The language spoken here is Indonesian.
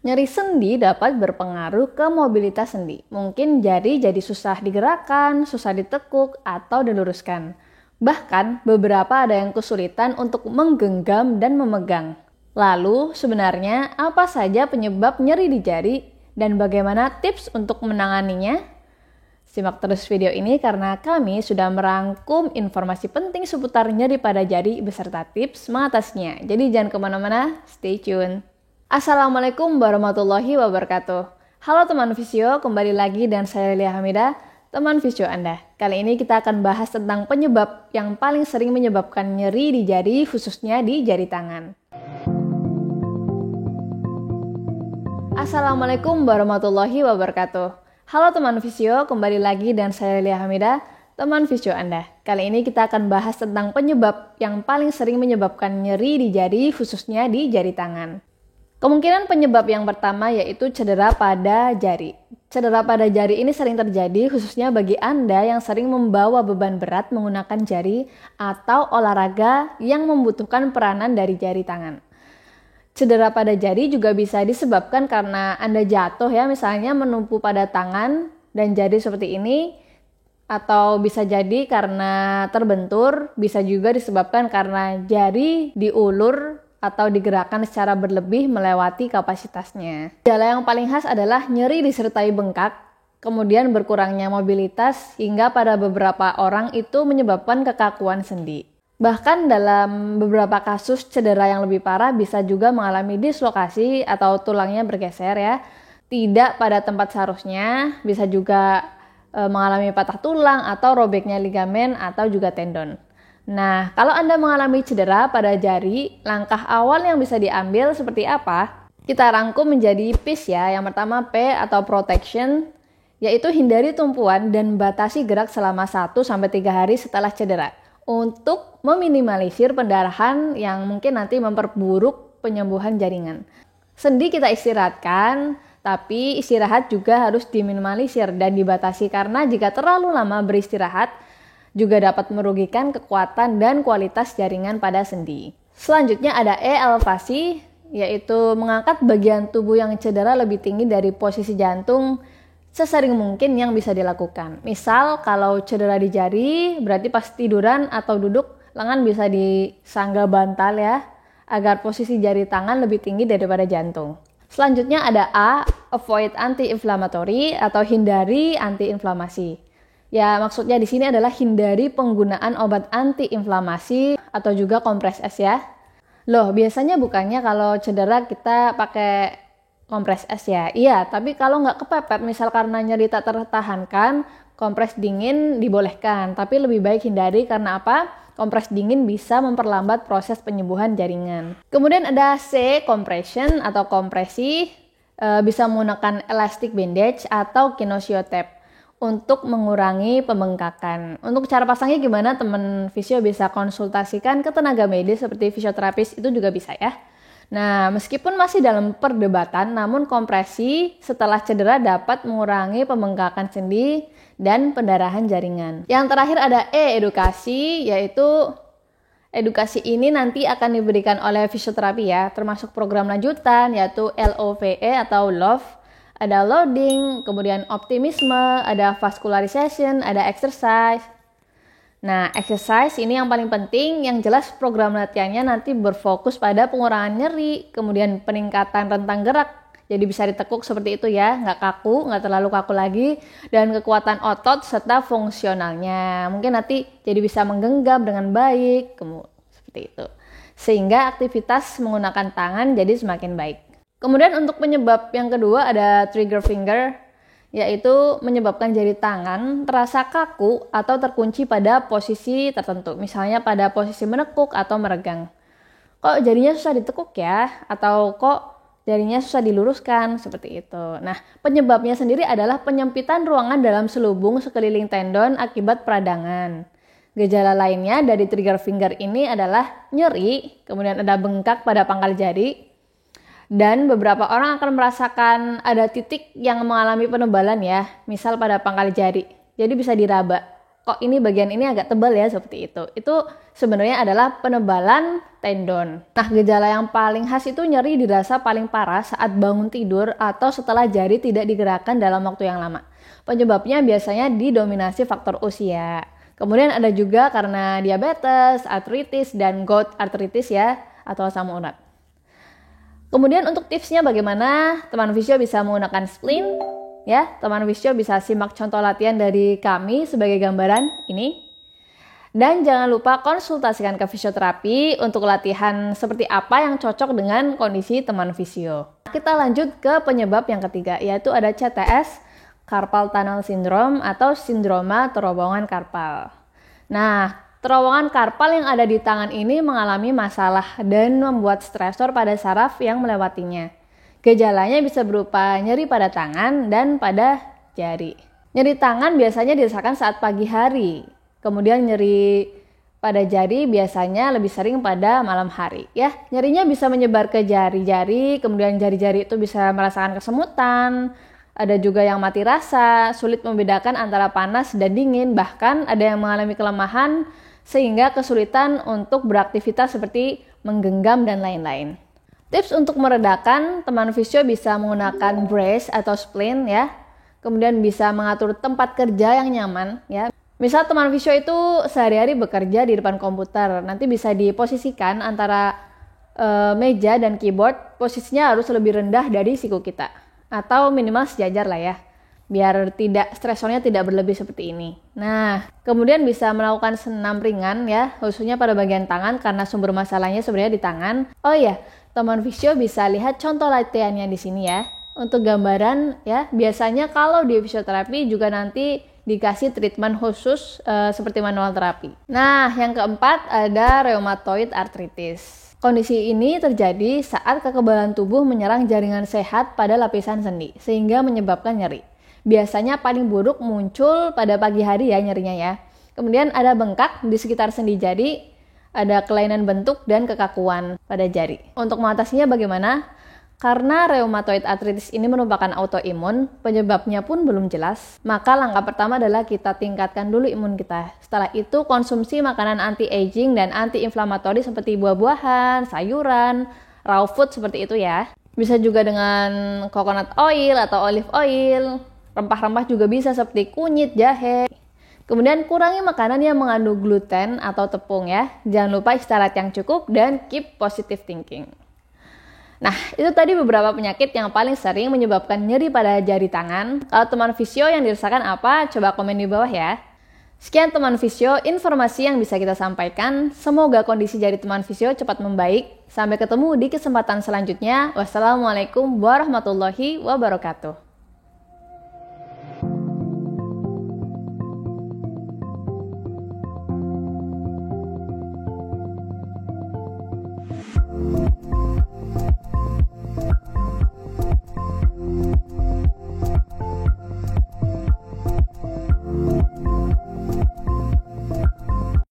Nyeri sendi dapat berpengaruh ke mobilitas sendi. Mungkin jari jadi susah digerakkan, susah ditekuk, atau diluruskan. Bahkan beberapa ada yang kesulitan untuk menggenggam dan memegang. Lalu sebenarnya apa saja penyebab nyeri di jari dan bagaimana tips untuk menanganinya? Simak terus video ini karena kami sudah merangkum informasi penting seputar nyeri pada jari beserta tips mengatasinya. Jadi jangan kemana-mana, stay tune. Assalamualaikum warahmatullahi wabarakatuh. Halo teman Visio, kembali lagi dan saya Lia Hamidah, teman Visio Anda. Kali ini kita akan bahas tentang penyebab yang paling sering menyebabkan nyeri di jari, khususnya di jari tangan. Assalamualaikum warahmatullahi wabarakatuh. Halo teman Visio, kembali lagi dan saya Lia Hamidah, teman Visio Anda. Kali ini kita akan bahas tentang penyebab yang paling sering menyebabkan nyeri di jari, khususnya di jari tangan. Kemungkinan penyebab yang pertama yaitu cedera pada jari. Cedera pada jari ini sering terjadi khususnya bagi Anda yang sering membawa beban berat menggunakan jari atau olahraga yang membutuhkan peranan dari jari tangan. Cedera pada jari juga bisa disebabkan karena Anda jatuh ya, misalnya menumpu pada tangan dan jari seperti ini, atau bisa jadi karena terbentur, bisa juga disebabkan karena jari diulur atau digerakkan secara berlebih melewati kapasitasnya. Gejala yang paling khas adalah nyeri disertai bengkak, kemudian berkurangnya mobilitas hingga pada beberapa orang itu menyebabkan kekakuan sendi. Bahkan dalam beberapa kasus cedera yang lebih parah bisa juga mengalami dislokasi atau tulangnya bergeser ya. Tidak pada tempat seharusnya, bisa juga mengalami patah tulang atau robeknya ligamen atau juga tendon. Nah, kalau Anda mengalami cedera pada jari, langkah awal yang bisa diambil seperti apa? Kita rangkum menjadi PIS ya. Yang pertama P atau protection, yaitu hindari tumpuan dan batasi gerak selama 1-3 hari setelah cedera, untuk meminimalisir pendarahan yang mungkin nanti memperburuk penyembuhan jaringan. Sendi kita istirahatkan, tapi istirahat juga harus diminimalisir dan dibatasi karena jika terlalu lama beristirahat juga dapat merugikan kekuatan dan kualitas jaringan pada sendi. Selanjutnya ada E, elevasi, yaitu mengangkat bagian tubuh yang cedera lebih tinggi dari posisi jantung sesering mungkin yang bisa dilakukan. Misal kalau cedera di jari, berarti pas tiduran atau duduk, lengan bisa disangga bantal ya, agar posisi jari tangan lebih tinggi daripada jantung. Selanjutnya ada A, avoid anti-inflammatory atau hindari anti-inflamasi. Ya, maksudnya di sini adalah hindari penggunaan obat anti-inflamasi atau juga kompres es ya. Loh, biasanya bukannya kalau cedera kita pakai kompres es ya? Iya, tapi kalau nggak kepepet, misal karena nyeri tak tertahankan, kompres dingin dibolehkan. Tapi lebih baik hindari karena apa? Kompres dingin bisa memperlambat proses penyembuhan jaringan. Kemudian ada C, compression atau kompresi, bisa menggunakan elastic bandage atau kinesio tape untuk mengurangi pembengkakan. Untuk cara pasangnya gimana? Teman fisio bisa konsultasikan ke tenaga medis seperti fisioterapis, itu juga bisa ya. Nah, meskipun masih dalam perdebatan, namun kompresi setelah cedera dapat mengurangi pembengkakan sendi dan pendarahan jaringan. Yang terakhir ada E, edukasi, yaitu edukasi ini nanti akan diberikan oleh fisioterapi ya, termasuk program lanjutan yaitu LOVE atau LOVE, ada loading, kemudian optimisme, ada vascularization, ada exercise. Nah, exercise ini yang paling penting, yang jelas program latihannya nanti berfokus pada pengurangan nyeri, kemudian peningkatan rentang gerak, jadi bisa ditekuk seperti itu ya, nggak kaku, nggak terlalu kaku lagi, dan kekuatan otot serta fungsionalnya. Mungkin nanti jadi bisa menggenggam dengan baik, seperti itu. Sehingga aktivitas menggunakan tangan jadi semakin baik. Kemudian untuk penyebab yang kedua ada trigger finger, yaitu menyebabkan jari tangan terasa kaku atau terkunci pada posisi tertentu, misalnya pada posisi menekuk atau meregang. Kok jarinya susah ditekuk ya? Atau kok jarinya susah diluruskan? Seperti itu. Nah, penyebabnya sendiri adalah penyempitan ruangan dalam selubung sekeliling tendon akibat peradangan. Gejala lainnya dari trigger finger ini adalah nyeri, kemudian ada bengkak pada pangkal jari, dan beberapa orang akan merasakan ada titik yang mengalami penebalan ya, misal pada pangkal jari. Jadi bisa diraba. kok ini bagian ini agak tebal ya, seperti itu. Itu sebenarnya adalah penebalan tendon. Nah, gejala yang paling khas itu nyeri dirasa paling parah saat bangun tidur atau setelah jari tidak digerakkan dalam waktu yang lama. Penyebabnya biasanya didominasi faktor usia. Kemudian ada juga karena diabetes, artritis, dan gout artritis ya, atau asam urat. Kemudian untuk tipsnya bagaimana teman fisio bisa menggunakan spleen? Ya, teman fisio bisa simak contoh latihan dari kami sebagai gambaran ini. Dan jangan lupa konsultasikan ke fisioterapi untuk latihan seperti apa yang cocok dengan kondisi teman fisio. Kita lanjut ke penyebab yang ketiga, yaitu ada CTS, Carpal Tunnel Syndrome atau sindroma terowongan karpal. Nah, terowongan karpal yang ada di tangan ini mengalami masalah dan membuat stresor pada saraf yang melewatinya. Gejalanya bisa berupa nyeri pada tangan dan pada jari. Nyeri tangan biasanya dirasakan saat pagi hari. Kemudian nyeri pada jari biasanya lebih sering pada malam hari. Ya, nyerinya bisa menyebar ke jari-jari, kemudian jari-jari itu bisa merasakan kesemutan. Ada juga yang mati rasa, sulit membedakan antara panas dan dingin, bahkan ada yang mengalami kelemahan sehingga kesulitan untuk beraktivitas seperti menggenggam dan lain-lain. Tips untuk meredakan, teman fisio bisa menggunakan brace atau spleen ya. Kemudian bisa mengatur tempat kerja yang nyaman ya. Misal teman fisio itu sehari-hari bekerja di depan komputer, nanti bisa diposisikan antara meja dan keyboard, posisinya harus lebih rendah dari siku kita. Atau minimal sejajar lah ya. Biar stresornya tidak berlebih seperti ini. Nah, kemudian bisa melakukan senam ringan ya, khususnya pada bagian tangan karena sumber masalahnya sebenarnya di tangan. Oh iya, teman fisio bisa lihat contoh latihannya di sini ya. Untuk gambaran ya, biasanya kalau di fisioterapi juga nanti dikasih treatment khusus seperti manual terapi. Nah, yang keempat ada rheumatoid arthritis. Kondisi ini terjadi saat kekebalan tubuh menyerang jaringan sehat pada lapisan sendi, sehingga menyebabkan nyeri. Biasanya paling buruk muncul pada pagi hari ya nyerinya ya. Kemudian ada bengkak di sekitar sendi jari, ada kelainan bentuk dan kekakuan pada jari. Untuk mengatasinya bagaimana? Karena rheumatoid arthritis ini merupakan autoimun, penyebabnya pun belum jelas, maka langkah pertama adalah kita tingkatkan dulu imun kita. Setelah itu konsumsi makanan anti-aging dan anti-inflamatori seperti buah-buahan, sayuran, raw food seperti itu ya. Bisa juga dengan coconut oil atau olive oil, rempah-rempah juga bisa seperti kunyit, jahe. Kemudian kurangi makanan yang mengandung gluten atau tepung ya. Jangan lupa istirahat yang cukup dan keep positive thinking. Nah, itu tadi beberapa penyakit yang paling sering menyebabkan nyeri pada jari tangan. Kalau teman fisio yang dirasakan apa? Coba komen di bawah ya. Sekian teman fisio, informasi yang bisa kita sampaikan. Semoga kondisi jari teman fisio cepat membaik. Sampai ketemu di kesempatan selanjutnya. Wassalamualaikum warahmatullahi wabarakatuh.